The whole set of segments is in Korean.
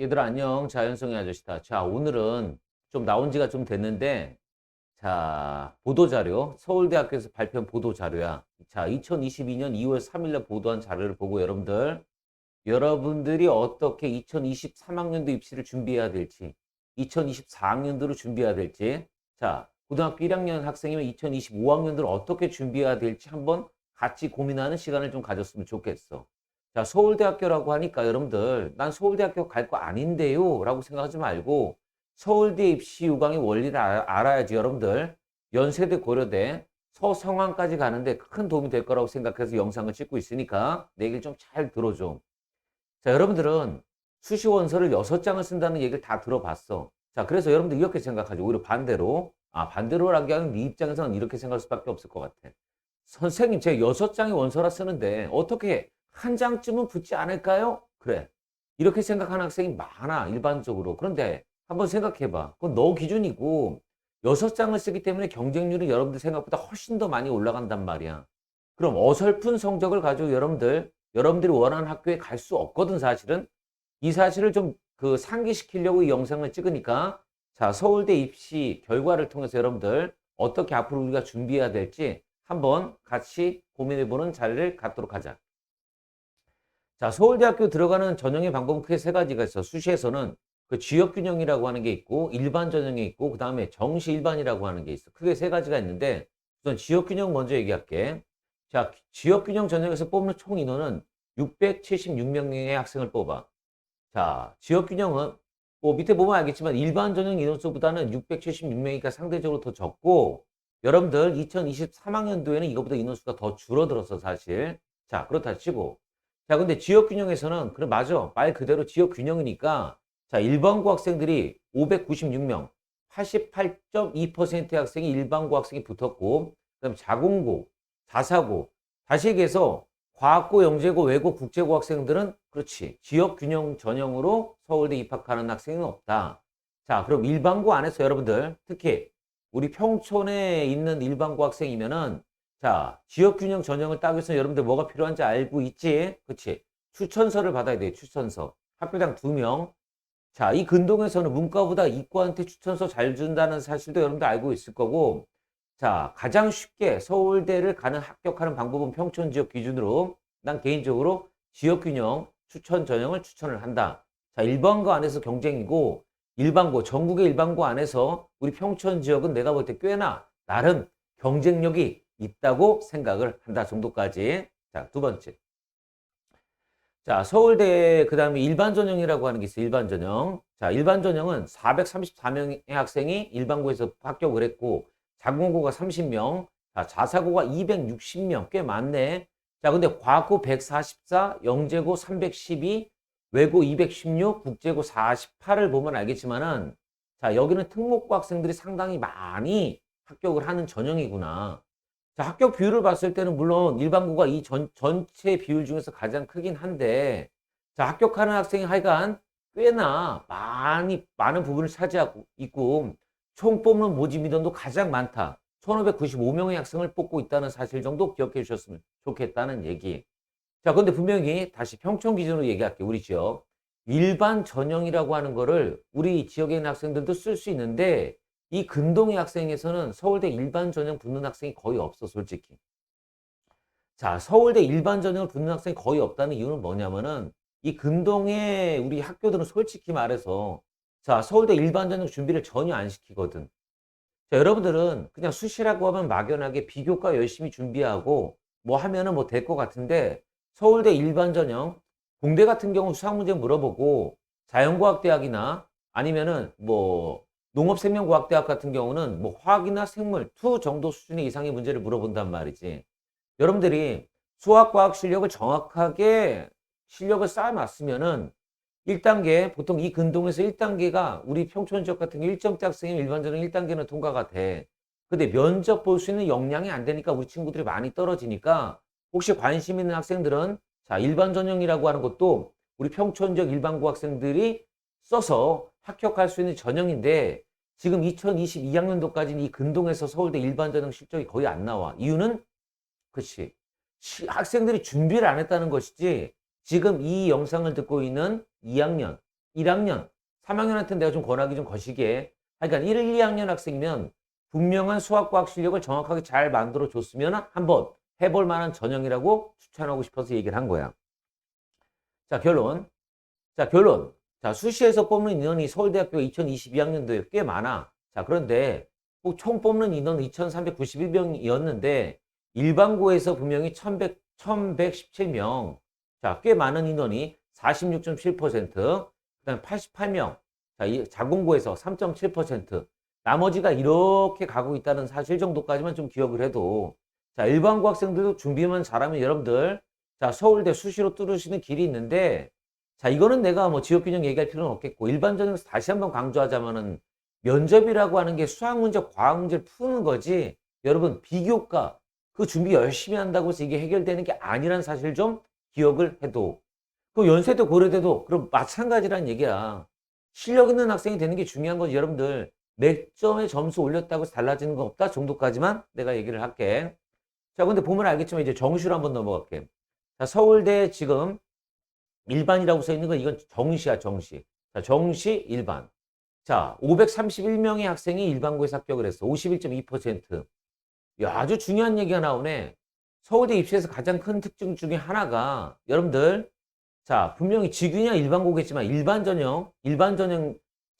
얘들아 안녕. 자연성의 아저씨다. 자, 오늘은 좀 나온 지가 좀 됐는데, 자, 보도자료, 서울대학교에서 발표한 보도자료야. 자, 2022년 2월 3일날 보도한 자료를 보고 여러분들이 어떻게 2023학년도 입시를 준비해야 될지, 2024학년도를 준비해야 될지, 자, 고등학교 1학년 학생이면 2025학년도를 어떻게 준비해야 될지 한번 같이 고민하는 시간을 좀 가졌으면 좋겠어. 자, 서울대학교라고 하니까 여러분들, 난 서울대학교 갈 거 아닌데요 라고 생각하지 말고 서울대 입시 요강의 원리를 알아야지 여러분들. 연세대, 고려대, 서성황까지 가는데 큰 도움이 될 거라고 생각해서 영상을 찍고 있으니까 내 얘기를 좀 잘 들어줘. 자, 여러분들은 수시 원서를 6장을 쓴다는 얘기를 다 들어봤어. 자, 그래서 여러분들 이렇게 생각하죠. 오히려 반대로. 반대로라기에는 네 입장에서는 이렇게 생각할 수밖에 없을 것 같아. 선생님, 제가 6장의 원서라 쓰는데 어떻게 한 장쯤은 붙지 않을까요? 그래. 이렇게 생각하는 학생이 많아, 일반적으로. 그런데 한번 생각해봐. 그건 너 기준이고 6장을 쓰기 때문에 경쟁률이 여러분들 생각보다 훨씬 더 많이 올라간단 말이야. 그럼 어설픈 성적을 가지고 여러분들이 원하는 학교에 갈 수 없거든, 사실은. 이 사실을 좀 상기시키려고 이 영상을 찍으니까, 자, 서울대 입시 결과를 통해서 여러분들 어떻게 앞으로 우리가 준비해야 될지 한번 같이 고민해보는 자리를 갖도록 하자. 자, 서울대학교 들어가는 전형의 방법은 크게 세 가지가 있어. 수시에서는 그 지역균형이라고 하는 게 있고, 일반 전형이 있고, 그 다음에 정시 일반이라고 하는 게 있어. 크게 세 가지가 있는데, 우선 지역균형 먼저 얘기할게. 자, 지역균형 전형에서 뽑는 총 인원은 676명의 학생을 뽑아. 자, 지역균형은 뭐 밑에 보면 알겠지만 일반 전형 인원수보다는 676명이니까 상대적으로 더 적고, 여러분들 2023학년도에는 이거보다 인원수가 더 줄어들었어, 사실. 자, 그렇다 치고. 자, 근데 지역균형에서는, 그래, 맞아. 말 그대로 지역균형이니까, 자, 일반고 학생들이 596명, 88.2%의 학생이 일반고 학생이 붙었고, 그 다음에 자공고, 자사고, 다시 얘기해서 과학고, 영재고, 외고, 국제고 학생들은 그렇지. 지역균형 전형으로 서울대 입학하는 학생은 없다. 자, 그럼 일반고 안에서 여러분들, 특히 우리 평촌에 있는 일반고 학생이면은, 자, 지역균형 전형을 따기 위해서 여러분들 뭐가 필요한지 알고 있지? 그치? 추천서를 받아야 돼, 추천서. 학교당 2명. 자, 이 근동에서는 문과보다 이과한테 추천서 잘 준다는 사실도 여러분들 알고 있을 거고, 자, 가장 쉽게 서울대를 가는 합격하는 방법은 평촌 지역 기준으로 난 개인적으로 지역균형 추천 전형을 추천을 한다. 자, 일반고 안에서 경쟁이고, 일반고, 전국의 일반고 안에서 우리 평촌 지역은 내가 볼 때 꽤나 나름 경쟁력이 있다고 생각을 한다 정도까지. 자, 두 번째. 자, 서울대 그다음에 일반 전형이라고 하는 게 있어요. 일반 전형. 자, 일반 전형은 434명의 학생이 일반고에서 합격을 했고, 자공고가 30명, 자, 자사고가 260명, 꽤 많네. 자, 근데 과고 144, 영재고 312, 외고 216, 국제고 48을 보면 알겠지만은, 자, 여기는 특목고 학생들이 상당히 많이 합격을 하는 전형이구나. 자, 합격 비율을 봤을 때는 물론 일반고가 이 전체 비율 중에서 가장 크긴 한데, 자, 합격하는 학생이 하여간 꽤나 많은 부분을 차지하고 있고, 총 뽑는 모집 인원도 가장 많다. 1595명의 학생을 뽑고 있다는 사실 정도 기억해 주셨으면 좋겠다는 얘기. 자, 근데 분명히 다시 평촌 기준으로 얘기할게요. 우리 지역. 일반 전형이라고 하는 거를 우리 지역에 있는 학생들도 쓸 수 있는데, 이 근동의 학생에서는 서울대 일반 전형 붙는 학생이 거의 없어, 솔직히. 자, 서울대 일반 전형을 붙는 학생이 거의 없다는 이유는 뭐냐면은, 이 근동의 우리 학교들은 솔직히 말해서, 자, 서울대 일반 전형 준비를 전혀 안 시키거든. 자, 여러분들은 그냥 수시라고 하면 막연하게 비교과 열심히 준비하고 뭐 하면은 뭐 될 것 같은데, 서울대 일반 전형, 공대 같은 경우 수학 문제 물어보고 자연과학대학이나 아니면은 뭐 농업생명과학대학 같은 경우는 뭐 화학이나 생물 2 정도 수준의 이상의 문제를 물어본단 말이지. 여러분들이 수학과학 실력을 정확하게 실력을 쌓아놨으면은 1단계, 보통 이 근동에서 1단계가 우리 평촌 지역 같은 경우 1점대 학생이면 일반적으로 1단계는 통과가 돼. 근데 면접 볼 수 있는 역량이 안 되니까 우리 친구들이 많이 떨어지니까, 혹시 관심 있는 학생들은 자, 일반 전형이라고 하는 것도 우리 평촌 지역 일반고 학생들이 써서 합격할 수 있는 전형인데, 지금 2022학년도까지는 이 근동에서 서울대 일반 전형 실적이 거의 안 나와. 이유는 그치. 학생들이 준비를 안 했다는 것이지, 지금 이 영상을 듣고 있는 2학년, 1학년, 3학년한테는 내가 좀 권하기 좀 거시기에. 그러니까 1, 2학년 학생이면 분명한 수학과학 실력을 정확하게 잘 만들어 줬으면 한번 해볼 만한 전형이라고 추천하고 싶어서 얘기를 한 거야. 자, 결론. 자, 결론. 자, 수시에서 뽑는 인원이 서울대학교 2022학년도에 꽤 많아. 자, 그런데 총 뽑는 인원은 2,391명이었는데 일반고에서 분명히 1,117명. 자, 꽤 많은 인원이 46.7%, 그다음에 88명. 자, 이 자공고에서 3.7%. 나머지가 이렇게 가고 있다는 사실 정도까지만 좀 기억을 해도, 자, 일반고 학생들도 준비만 잘하면 여러분들, 자, 서울대 수시로 뚫으시는 길이 있는데, 자, 이거는 내가 뭐 지역균형 얘기할 필요는 없겠고, 일반적으로 다시 한번 강조하자면은, 면접이라고 하는 게 수학 문제, 과학 문제를 푸는 거지, 여러분, 비교과, 그 준비 열심히 한다고 해서 이게 해결되는 게 아니란 사실 좀 기억을 해도, 그 연세대 고려대도 그럼 마찬가지란 얘기야. 실력 있는 학생이 되는 게 중요한 거지. 여러분들 몇 점의 점수 올렸다고 해서 달라지는 거 없다 정도까지만 내가 얘기를 할게. 자, 근데 보면 알겠지만 이제 정시로 한번 넘어갈게. 자, 서울대 지금 일반이라고 써 있는 건 이건 정시야, 정시. 자, 정시 일반. 자, 531명의 학생이 일반고에서 합격을 했어. 51.2%. 야, 아주 중요한 얘기가 나오네. 서울대 입시에서 가장 큰 특징 중에 하나가 여러분들, 자, 분명히 직윤이야 일반고겠지만 일반 전형,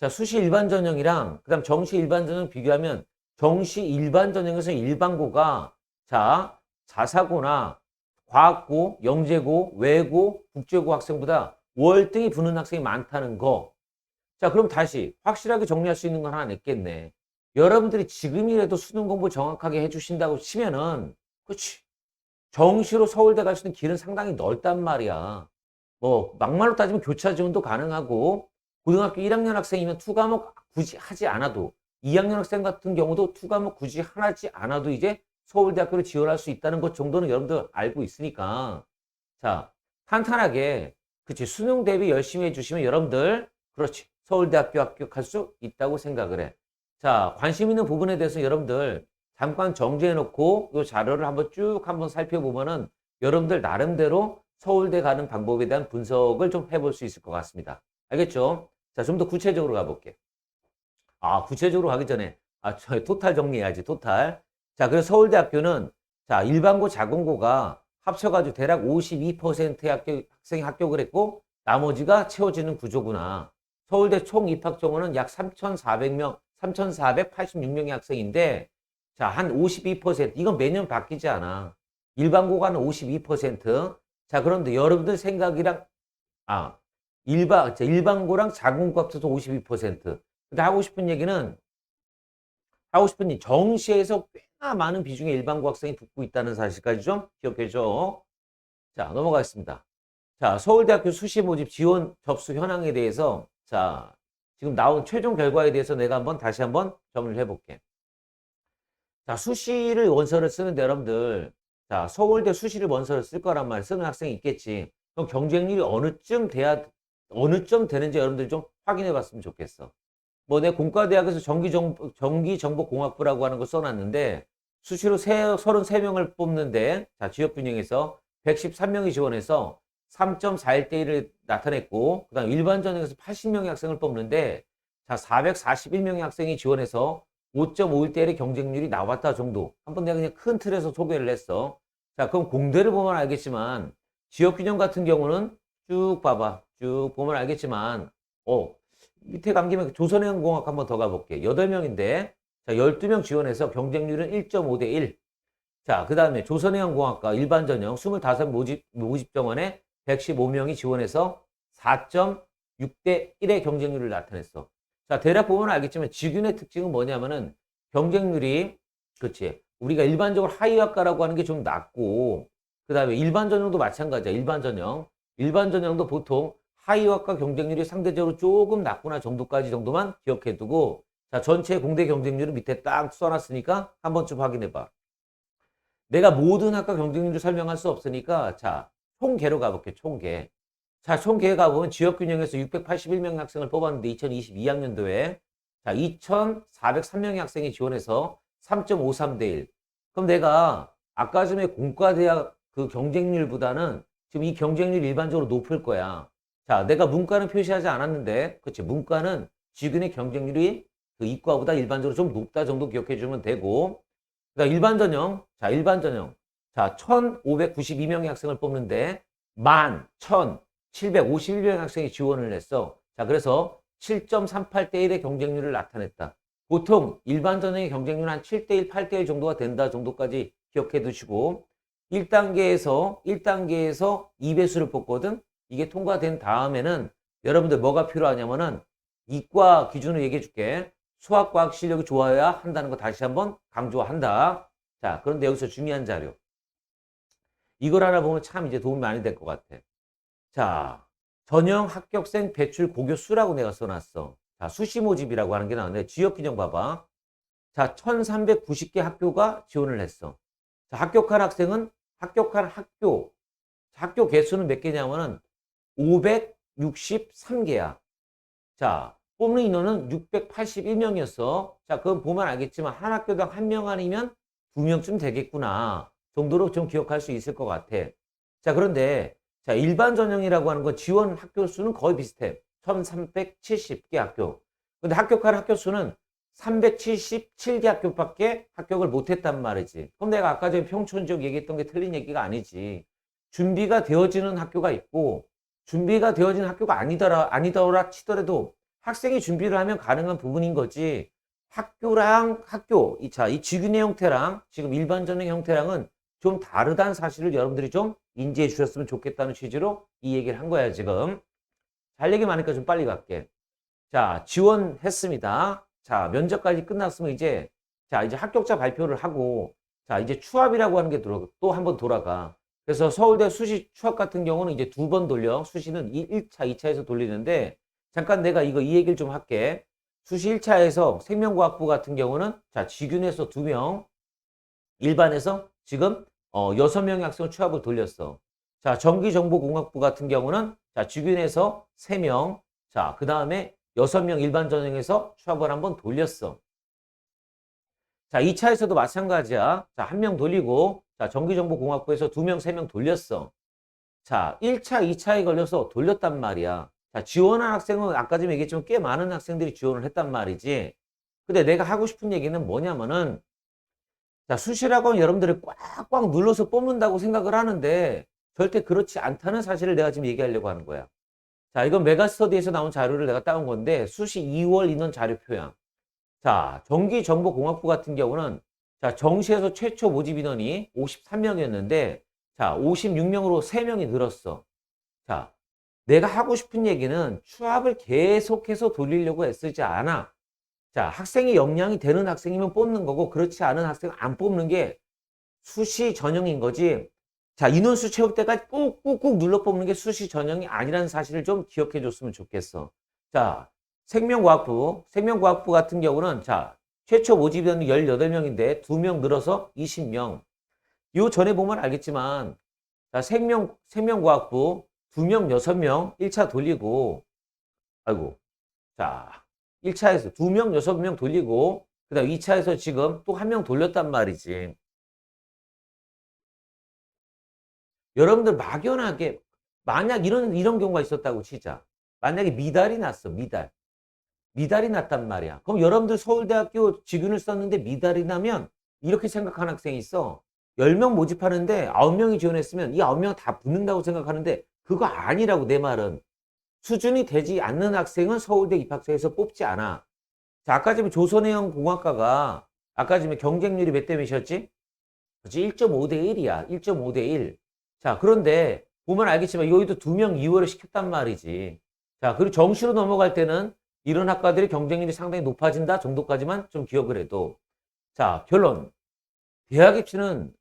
자, 수시 일반 전형이랑 그다음 정시 일반 전형 비교하면 정시 일반 전형에서 일반고가, 자, 자사고나 과학고, 영재고, 외고, 국제고 학생보다 월등히 붙는 학생이 많다는 거. 자, 그럼 다시 확실하게 정리할 수 있는 건 하나 냈겠네. 여러분들이 지금이라도 수능 공부 정확하게 해주신다고 치면은, 그렇지, 정시로 서울대 갈 수 있는 길은 상당히 넓단 말이야. 뭐 막말로 따지면 교차 지원도 가능하고, 고등학교 1학년 학생이면 투과목 굳이 하지 않아도, 2학년 학생 같은 경우도 투과목 굳이 하지 않아도 이제 서울대학교를 지원할 수 있다는 것 정도는 여러분들 알고 있으니까, 자, 탄탄하게, 그치, 수능 대비 열심히 해주시면 여러분들, 그렇지, 서울대학교 합격할 수 있다고 생각을 해. 자, 관심 있는 부분에 대해서 여러분들 잠깐 정지해 놓고 이 자료를 한번 살펴보면은 여러분들 나름대로 서울대 가는 방법에 대한 분석을 좀 해볼 수 있을 것 같습니다. 알겠죠? 자, 좀 더 구체적으로 가볼게. 아, 구체적으로 가기 전에, 아, 저 토탈 정리해야지, 토탈. 자, 그래서 서울대학교는, 자, 일반고, 자공고가 합쳐가지고 대략 52%의 학생이 합격을 했고, 나머지가 채워지는 구조구나. 서울대 총 입학 정원은 약 3,400명, 3,486명의 학생인데, 자, 한 52%, 이건 매년 바뀌지 않아. 일반고가 한 52%. 자, 그런데 여러분들 생각이랑, 아, 일반고랑 자공고 합쳐서 52%. 근데 하고 싶은 얘기, 정시에서 꽤나 많은 비중의 일반고 학생이 붙고 있다는 사실까지 좀 기억해줘. 자, 넘어가겠습니다. 자, 서울대학교 수시 모집 지원 접수 현황에 대해서, 자, 지금 나온 최종 결과에 대해서 내가 다시 한번 정리를 해볼게. 자, 수시를 원서를 쓰는데 여러분들, 자, 서울대 수시를 원서를 쓸 거란 말 쓰는 학생이 있겠지. 그럼 경쟁률이 어느 점 되는지 여러분들 좀 확인해 봤으면 좋겠어. 뭐 내 공과대학에서 전기정보공학부라고 하는 거 써놨는데 수시로 33명을 뽑는데, 자, 지역균형에서 113명이 지원해서 3.41대 1을 나타냈고, 그 다음 일반 전형에서 80명의 학생을 뽑는데, 자, 441명의 학생이 지원해서 5.51대 1의 경쟁률이 나왔다 정도. 한번 내가 그냥 큰 틀에서 소개를 했어. 자, 그럼 공대를 보면 알겠지만 지역균형 같은 경우는 쭉 봐봐. 쭉 보면 알겠지만, 밑에 간 김에 조선해양공학 한번 더 가볼게. 8명인데, 자, 12명 지원해서 경쟁률은 1.5대 1. 자, 그 다음에 조선해양공학과 일반 전형 25 모집 정원에 115명이 지원해서 4.6대 1의 경쟁률을 나타냈어. 자, 대략 보면 알겠지만 직윤의 특징은 뭐냐면은 경쟁률이, 그렇지, 우리가 일반적으로 하이학과라고 하는 게 좀 낮고, 그 다음에 일반 전형도 마찬가지야. 일반 전형도 보통 하이학과 경쟁률이 상대적으로 조금 낮구나 정도만 기억해 두고, 자, 전체 공대 경쟁률을 밑에 딱 써놨으니까 한 번쯤 확인해 봐. 내가 모든 학과 경쟁률을 설명할 수 없으니까, 자, 총계로 가볼게. 총계. 자, 총계 가보면 지역균형에서 681명의 학생을 뽑았는데 2022학년도에, 자, 2,403명의 학생이 지원해서 3.53대 1. 그럼 내가 아까 전에 공과대학 그 경쟁률보다는 지금 이 경쟁률이 일반적으로 높을 거야. 자, 내가 문과는 표시하지 않았는데, 그치? 문과는 지근의 경쟁률이 그 이과보다 일반적으로 좀 높다 정도 기억해 주면 되고, 그다음 일반 전형. 자, 일반 전형. 자, 1,592명의 학생을 뽑는데 11,751명의 학생이 지원을 했어. 자, 그래서 7.38대 1의 경쟁률을 나타냈다. 보통 일반 전형의 경쟁률은 한 7대 1, 8대 1 정도가 된다 정도까지 기억해 두시고 1단계에서 2배수를 뽑거든. 이게 통과된 다음에는 여러분들 뭐가 필요하냐면은 이과 기준으로 얘기해 줄게. 수학, 과학 실력이 좋아야 한다는 거 다시 한번 강조한다. 자, 그런데 여기서 중요한 자료. 이걸 알아보면 참 이제 도움이 많이 될 것 같아. 자, 전형 합격생 배출 고교 수라고 내가 써놨어. 자, 수시 모집이라고 하는 게 나오는데 지역 규정 봐봐. 자, 1390개 학교가 지원을 했어. 자, 합격한 학생은 학교 개수는 몇 개냐면은 563개야. 자, 뽑는 인원은 681명이었어. 자, 그건 보면 알겠지만 한 학교당 한 명 아니면 두 명쯤 되겠구나 정도로 좀 기억할 수 있을 것 같아. 자, 그런데 자, 일반 전형이라고 하는 건 지원 학교 수는 거의 비슷해. 1370개 학교. 근데 합격한 학교 수는 377개 학교밖에 합격을 못했단 말이지. 그럼 내가 아까 전에 평촌 지역 얘기했던 게 틀린 얘기가 아니지. 준비가 되어지는 학교가 있고 준비가 되어지는 학교가 아니더라 치더라도 학생이 준비를 하면 가능한 부분인 거지. 학교랑 학교, 이 직윤의 형태랑 지금 일반 전형 형태랑은 좀 다르다는 사실을 여러분들이 좀 인지해 주셨으면 좋겠다는 취지로 이 얘기를 한 거야, 지금. 할 얘기 많으니까 좀 빨리 갈게. 자, 지원했습니다. 자, 면접까지 끝났으면 이제 합격자 발표를 하고 자, 이제 추합이라고 하는 게 또 한 번 돌아가. 그래서 서울대 수시 추합 같은 경우는 이제 두 번 돌려. 수시는 1차, 2차에서 돌리는데 잠깐 내가 이 얘기를 좀 할게. 수시 1차에서 생명과학부 같은 경우는 자, 직윤에서 2명, 일반에서 지금 6명의 학생을 추합을 돌렸어. 자, 전기정보공학부 같은 경우는 자, 직윤에서 3명, 자, 그 다음에 6명 일반 전형에서 추합을 한번 돌렸어. 자, 2차에서도 마찬가지야. 자, 1명 돌리고, 자, 전기정보공학부에서 2명, 3명 돌렸어. 자, 1차, 2차에 걸려서 돌렸단 말이야. 자, 지원한 학생은 아까 좀 얘기했지만 꽤 많은 학생들이 지원을 했단 말이지. 근데 내가 하고 싶은 얘기는 뭐냐면은, 자, 수시라고 하면 여러분들이 꽉꽉 눌러서 뽑는다고 생각을 하는데, 절대 그렇지 않다는 사실을 내가 지금 얘기하려고 하는 거야. 자, 이건 메가스터디에서 나온 자료를 내가 따온 건데, 수시 2월 인원 자료표야. 자, 전기정보공학부 같은 경우는 자, 정시에서 최초 모집 인원이 53명이었는데 자, 56명으로 3명이 늘었어. 자, 내가 하고 싶은 얘기는 추합을 계속해서 돌리려고 애쓰지 않아. 자, 학생이 역량이 되는 학생이면 뽑는 거고 그렇지 않은 학생은 안 뽑는 게 수시 전형인 거지. 자, 인원수 채울 때까지 꾹꾹꾹 눌러 뽑는 게 수시 전형이 아니라는 사실을 좀 기억해 줬으면 좋겠어. 자, 생명과학부 같은 경우는 자, 최초 모집인원이 18명인데 2명 늘어서 20명. 요 전에 보면 알겠지만 자, 생명과학부 2명, 6명 1차 돌리고 아이고. 자, 1차에서 2명, 6명 돌리고 그다음 2차에서 지금 또 1명 돌렸단 말이지. 여러분들 막연하게 만약 이런 경우가 있었다고 치자. 만약에 미달이 났어. 미달이 났단 말이야. 그럼 여러분들 서울대학교 직윤을 썼는데 미달이 나면 이렇게 생각하는 학생이 있어. 10명 모집하는데 9명이 지원했으면 이 9명 다 붙는다고 생각하는데 그거 아니라고 내 말은. 수준이 되지 않는 학생은 서울대 입학처에서 뽑지 않아. 자, 아까 전에 조선해양 공학과가 아까 전에 경쟁률이 몇 대 몇이었지? 그렇지, 1.5대 1이야. 1.5대 1. 자, 그런데 보면 알겠지만 여기도 2명 2월에 시켰단 말이지. 자, 그리고 정시로 넘어갈 때는 이런 학과들이 경쟁률이 상당히 높아진다 정도까지만 좀 기억을 해도. 자, 결론. 대학 입시는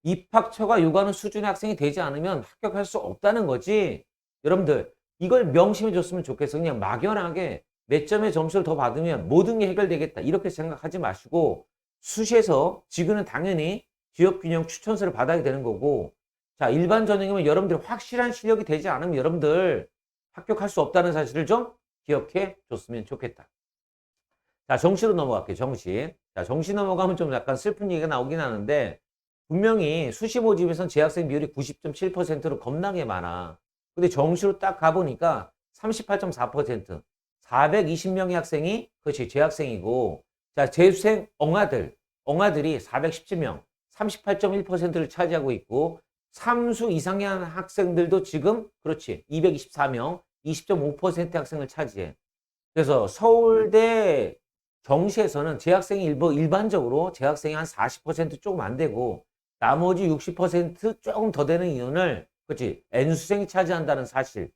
입학처가 요구하는 수준의 학생이 되지 않으면 합격할 수 없다는 거지. 여러분들 이걸 명심해 줬으면 좋겠어. 그냥 막연하게 몇 점의 점수를 더 받으면 모든 게 해결되겠다 이렇게 생각하지 마시고 수시에서 지금은 당연히 지역균형 추천서를 받아야 되는 거고 자, 일반 전형이면 여러분들 확실한 실력이 되지 않으면 여러분들 합격할 수 없다는 사실을 좀 기억해 줬으면 좋겠다. 자, 정시로 넘어갈게요. 정시. 자, 정시 넘어가면 좀 약간 슬픈 얘기가 나오긴 하는데 분명히 수시 모집에선 재학생 비율이 90.7%로 겁나게 많아. 근데 정시로 딱 가보니까 38.4%, 420명의 학생이, 그렇지, 재학생이고, 자, 재수생 엉아들이 417명, 38.1%를 차지하고 있고, 삼수 이상의 학생들도 지금, 그렇지, 224명, 20.5% 학생을 차지해. 그래서 서울대 정시에서는 재학생이 일반적으로 재학생이 한 40% 조금 안 되고, 나머지 60% 조금 더 되는 인원을, 그렇지, N수생이 차지한다는 사실.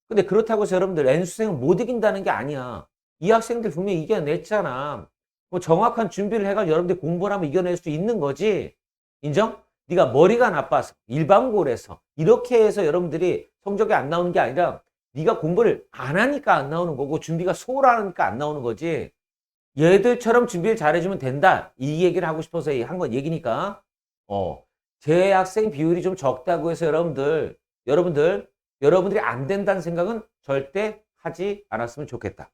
근데 그렇다고 해서 여러분들 N수생은 못 이긴다는 게 아니야. 이 학생들 분명히 이겨냈잖아. 뭐 정확한 준비를 해가지고 여러분들 공부를 하면 이겨낼 수 있는 거지. 인정? 네가 머리가 나빠서 일반고래서 이렇게 해서 여러분들이 성적이 안 나오는 게 아니라 네가 공부를 안 하니까 안 나오는 거고 준비가 소홀하니까 안 나오는 거지. 얘들처럼 준비를 잘해주면 된다. 이 얘기를 하고 싶어서 한 건 얘기니까. 재학생 비율이 좀 적다고 해서 여러분들이 안 된다는 생각은 절대 하지 않았으면 좋겠다.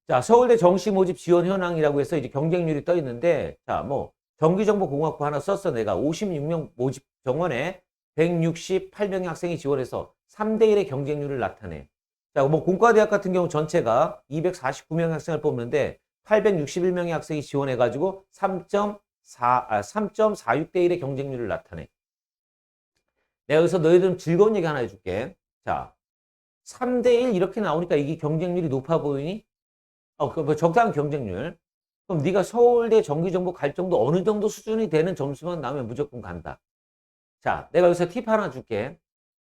자, 서울대 정시 모집 지원 현황이라고 해서 이제 경쟁률이 떠 있는데, 자, 뭐, 전기정보공학부 하나 썼어, 내가. 56명 모집 정원에 168명의 학생이 지원해서 3대1의 경쟁률을 나타내. 자, 뭐, 공과대학 같은 경우 전체가 249명의 학생을 뽑는데, 861명의 학생이 지원해가지고 3.46대 1의 경쟁률을 나타내. 내가 여기서 너희들 즐거운 얘기 하나 해줄게. 자, 3대1 이렇게 나오니까 이게 경쟁률이 높아 보이니? 그 적당한 경쟁률. 그럼 네가 서울대 정기정보 갈 정도 어느 정도 수준이 되는 점수만 나오면 무조건 간다. 자, 내가 여기서 팁 하나 줄게.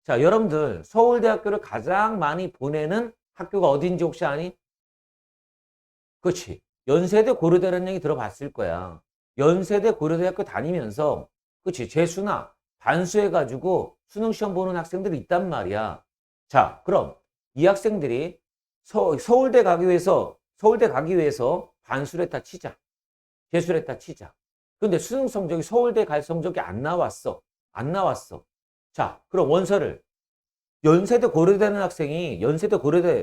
자, 여러분들 서울대학교를 가장 많이 보내는 학교가 어딘지 혹시 아니? 그렇지. 연세대 고려대라는 얘기 들어봤을 거야. 연세대 고려대학교 다니면서 그렇지. 재수나 반수해가지고 수능 시험 보는 학생들이 있단 말이야. 자, 그럼 이 학생들이 서울대 가기 위해서 반수를 했다 치자. 재수를 했다 치자. 근데 수능 성적이 서울대 갈 성적이 안 나왔어. 안 나왔어. 자, 그럼 원서를 연세대 고려대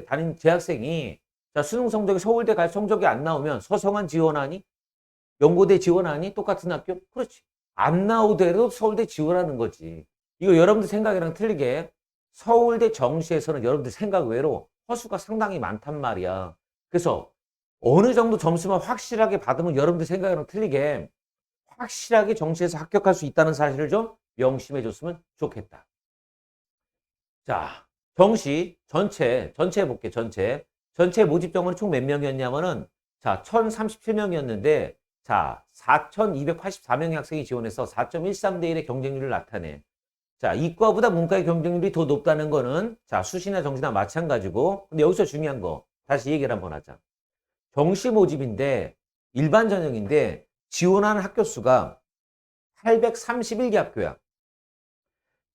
다닌 재학생이 자, 수능 성적이 서울대 갈 성적이 안 나오면 서성한 지원하니? 연고대 지원하니? 똑같은 학교? 그렇지. 안 나오더라도 서울대 지원하는 거지. 이거 여러분들 생각이랑 틀리게 서울대 정시에서는 여러분들 생각 외로 허수가 상당히 많단 말이야. 그래서 어느 정도 점수만 확실하게 받으면 여러분들 생각이랑 틀리게 확실하게 정시에서 합격할 수 있다는 사실을 좀 명심해 줬으면 좋겠다. 자, 정시 전체 볼게. 전체 모집 정원은 총 몇 명이었냐면은 자, 1037명이었는데 자, 4284명의 학생이 지원해서 4.13대 1의 경쟁률을 나타내. 자, 이과보다 문과의 경쟁률이 더 높다는 거는 자, 수시나 정시나 마찬가지고. 근데 여기서 중요한 거 다시 얘기를 한번 하자. 정시 모집인데 일반 전형인데 지원하는 학교 수가 831개 학교야.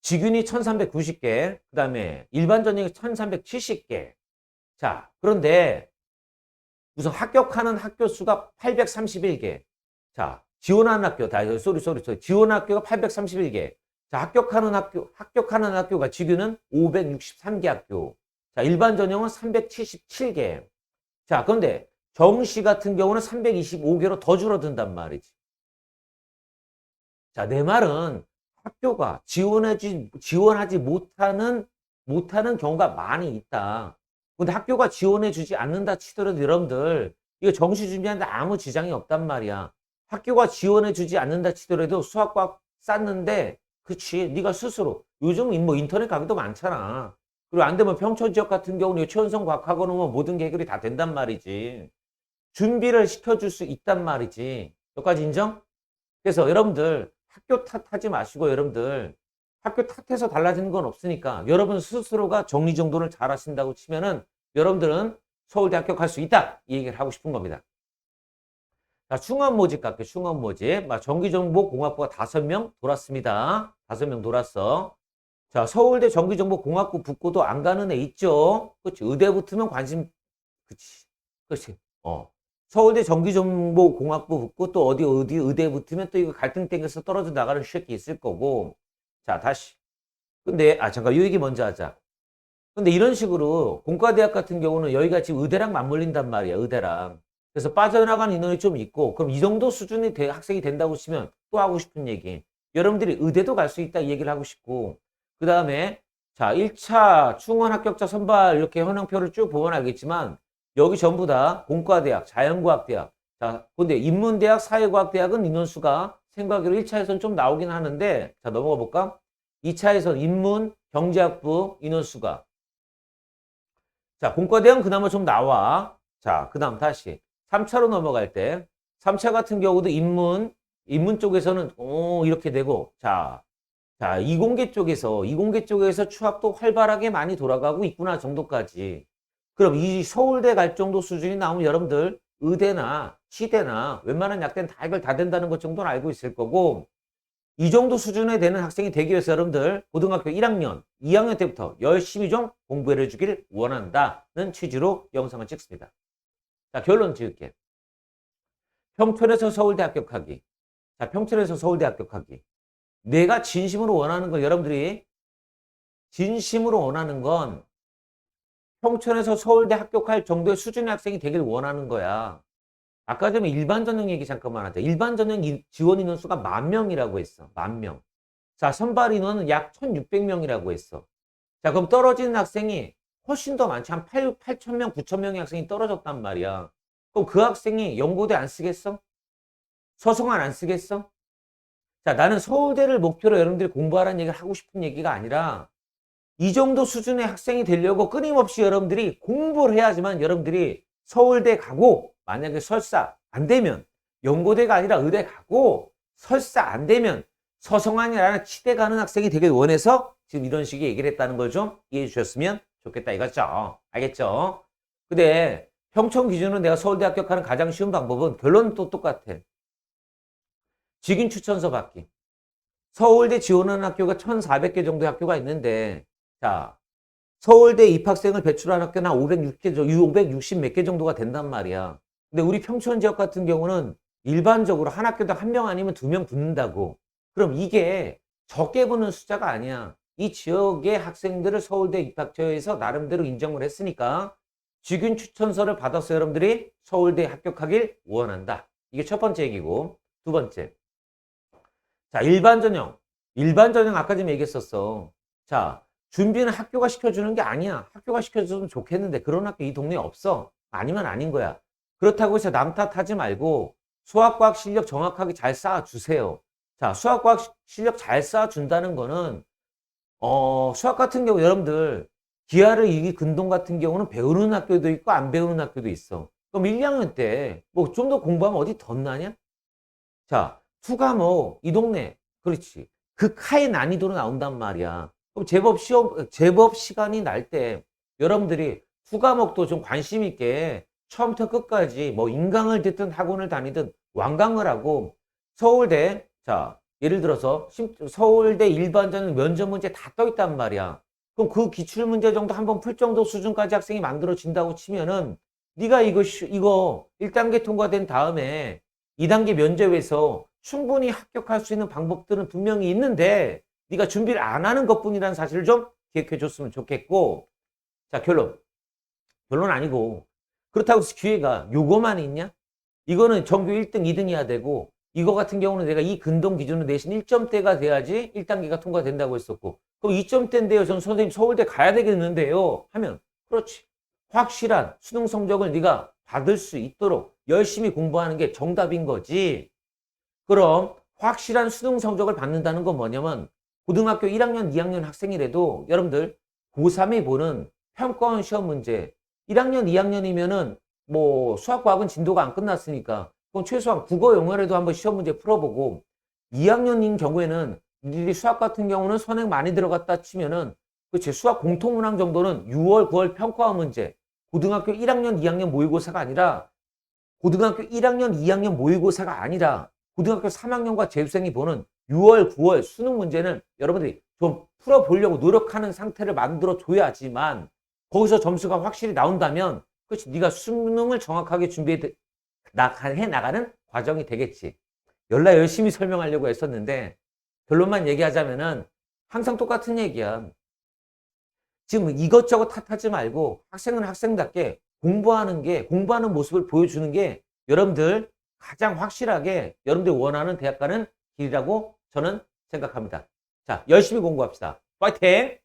직윤이 1390개, 그 다음에 일반 전형이 1370개. 자, 그런데 우선 합격하는 학교 수가 831개. 자, 지원하는 학교, 지원 학교가 831개. 자, 합격하는 학교가 직윤은 563개 학교. 자, 일반 전형은 377개. 자, 그런데 정시 같은 경우는 325개로 더 줄어든단 말이지. 자, 내 말은 학교가 지원하지 못하는 경우가 많이 있다. 근데 학교가 지원해주지 않는다 치더라도 여러분들, 이거 정시 준비하는데 아무 지장이 없단 말이야. 학교가 지원해주지 않는다 치더라도 수학과학 쌌는데, 그치, 네가 스스로. 요즘 뭐 인터넷 강의도 많잖아. 그리고 안 되면 평촌 지역 같은 경우는 최연성 과학학원은 뭐 모든 게 해결이 다 된단 말이지. 준비를 시켜줄 수 있단 말이지. 여기까지 인정? 그래서 여러분들 학교 탓하지 마시고 여러분들 학교 탓해서 달라지는 건 없으니까 여러분 스스로가 정리정돈을 잘 하신다고 치면은 여러분들은 서울대 합격할 수 있다. 이 얘기를 하고 싶은 겁니다. 자, 충원 모집 갈게요. 충원 모집. 전기정보공학부가 5명 돌았습니다. 5명 돌았어. 자, 서울대 전기정보공학부 붙고도 안 가는 애 있죠? 그치. 의대 붙으면 관심, 그치. 그치. 서울대 전기정보공학부 붙고 또 어디 의대 붙으면 또 이거 갈등 땡겨서 떨어져 나가는 새끼 있을 거고. 자, 다시. 근데, 잠깐, 이 얘기 먼저 하자. 근데 이런 식으로 공과대학 같은 경우는 여기가 지금 의대랑 맞물린단 말이야, 의대랑. 그래서 빠져나간 인원이 좀 있고, 그럼 이 정도 수준의 학생이 된다고 치면 또 하고 싶은 얘기. 여러분들이 의대도 갈 수 있다 이 얘기를 하고 싶고, 그 다음에 자 1차 충원 합격자 선발 이렇게 현황표를 쭉 보면 알겠지만 여기 전부 다 공과대학, 자연과학대학. 자, 근데 인문대학, 사회과학대학은 인원수가 생각으로 1차에서는 좀 나오긴 하는데 자 넘어가 볼까? 2차에서 인문, 경제학부 인원수가 자 공과대학은 그나마 좀 나와. 자, 그 다음 다시 3차로 넘어갈 때 3차 같은 경우도 인문 쪽에서는 이렇게 되고 자, 이공계 쪽에서 추합도 활발하게 많이 돌아가고 있구나 정도까지. 그럼 이 서울대 갈 정도 수준이 나오면 여러분들 의대나 치대나 웬만한 약대는 다 이걸 다 된다는 것 정도는 알고 있을 거고 이 정도 수준에 되는 학생이 되기 위해서 여러분들 고등학교 1학년, 2학년 때부터 열심히 좀 공부해 주길 원한다는 취지로 영상을 찍습니다. 자, 결론 지을게. 평촌에서 서울대 합격하기. 자, 평촌에서 서울대 합격하기. 내가 진심으로 원하는 건 여러분들이 진심으로 원하는 건 평촌에서 서울대 합격할 정도의 수준의 학생이 되길 원하는 거야. 아까 전에 일반 전형 얘기 잠깐만 하자. 일반 전형 지원 인원 수가 10,000명이라고 했어. 10,000명. 자, 선발 인원은 약 1,600명이라고 했어. 자, 그럼 떨어지는 학생이 훨씬 더 많지. 한 8,000명, 9,000명의 학생이 떨어졌단 말이야. 그럼 그 학생이 연고대 안 쓰겠어? 서성한 안 쓰겠어? 자, 나는 서울대를 목표로 여러분들이 공부하라는 얘기를 하고 싶은 얘기가 아니라 이 정도 수준의 학생이 되려고 끊임없이 여러분들이 공부를 해야지만 여러분들이 서울대 가고 만약에 설사 안 되면 연고대가 아니라 의대 가고 설사 안 되면 서성한이라는 치대 가는 학생이 되길 원해서 지금 이런 식의 얘기를 했다는 걸 좀 이해해 주셨으면 좋겠다 이거죠. 알겠죠? 근데 평촌 기준으로 내가 서울대 합격하는 가장 쉬운 방법은 결론은 또 똑같아. 직인 추천서 받기. 서울대 지원하는 학교가 1,400개 정도의 학교가 있는데 자, 서울대 입학생을 배출하는 학교는 한 560 몇 개 정도가 된단 말이야. 근데 우리 평촌 지역 같은 경우는 일반적으로 한 학교당 1명 아니면 2명 붙는다고. 그럼 이게 적게 붙는 숫자가 아니야. 이 지역의 학생들을 서울대 입학처에서 나름대로 인정을 했으니까 직인 추천서를 받아서 여러분들이 서울대에 합격하길 원한다. 이게 첫 번째 얘기고. 두 번째. 자, 일반 전형. 일반 전형 아까 좀 얘기했었어. 자, 준비는 학교가 시켜주는 게 아니야. 학교가 시켜주면 좋겠는데 그런 학교 이 동네에 없어. 아니면 아닌 거야. 그렇다고 해서 남 탓하지 말고 수학과학 실력 정확하게 잘 쌓아주세요. 자, 수학과학 실력 잘 쌓아준다는 거는 수학 같은 경우 여러분들 기하를 이기 근동 같은 경우는 배우는 학교도 있고 안 배우는 학교도 있어. 그럼 1, 2학년 때 뭐 좀 더 공부하면 어디 덧나냐? 자, 투과목 이 동네 그렇지. 극하의 난이도로 나온단 말이야. 그럼 제법 시간이 날 때 여러분들이 투과목도 좀 관심 있게 처음부터 끝까지 뭐 인강을 듣든 학원을 다니든 완강을 하고 서울대 자 예를 들어서 서울대 일반전형 면접 문제 다 떠 있단 말이야. 그럼 그 기출 문제 정도 한번 풀 정도 수준까지 학생이 만들어진다고 치면은 네가 이거 1단계 통과된 다음에 2단계 면접에서 충분히 합격할 수 있는 방법들은 분명히 있는데 네가 준비를 안 하는 것뿐이라는 사실을 좀 기억해 줬으면 좋겠고 자 결론 아니고 그렇다고 해서 기회가 요거만 있냐? 이거는 전교 1등, 2등이야 되고 이거 같은 경우는 내가 이 근동 기준으로 내신 1점대가 돼야지 1단계가 통과된다고 했었고 그럼 2점대인데요. 전 선생님 서울대 가야 되겠는데요. 하면 그렇지. 확실한 수능 성적을 네가 받을 수 있도록 열심히 공부하는 게 정답인 거지. 그럼 확실한 수능 성적을 받는다는 건 뭐냐면 고등학교 1학년, 2학년 학생이라도 여러분들 고3에 보는 평가원 시험 문제 1학년, 2학년이면은 뭐 수학과학은 진도가 안 끝났으니까 그럼 최소한 국어, 영어라도 한번 시험 문제 풀어보고 2학년인 경우에는 니들이 수학 같은 경우는 선행 많이 들어갔다 치면은 그치 수학 공통문항 정도는 6월, 9월 평가원 문제 고등학교 1학년, 2학년 모의고사가 아니라 고등학교 1학년, 2학년 모의고사가 아니라 고등학교 3학년과 재수생이 보는 6월, 9월 수능 문제는 여러분들이 좀 풀어보려고 노력하는 상태를 만들어 줘야지만 거기서 점수가 확실히 나온다면 그렇지 네가 수능을 정확하게 준비해 나가는 과정이 되겠지. 연락 열심히 설명하려고 했었는데 결론만 얘기하자면은 항상 똑같은 얘기야. 지금 이것저것 탓하지 말고 학생은 학생답게 공부하는 모습을 보여주는 게 여러분들 가장 확실하게 여러분들이 원하는 대학 가는 길이라고 저는 생각합니다. 자, 열심히 공부합시다. 파이팅!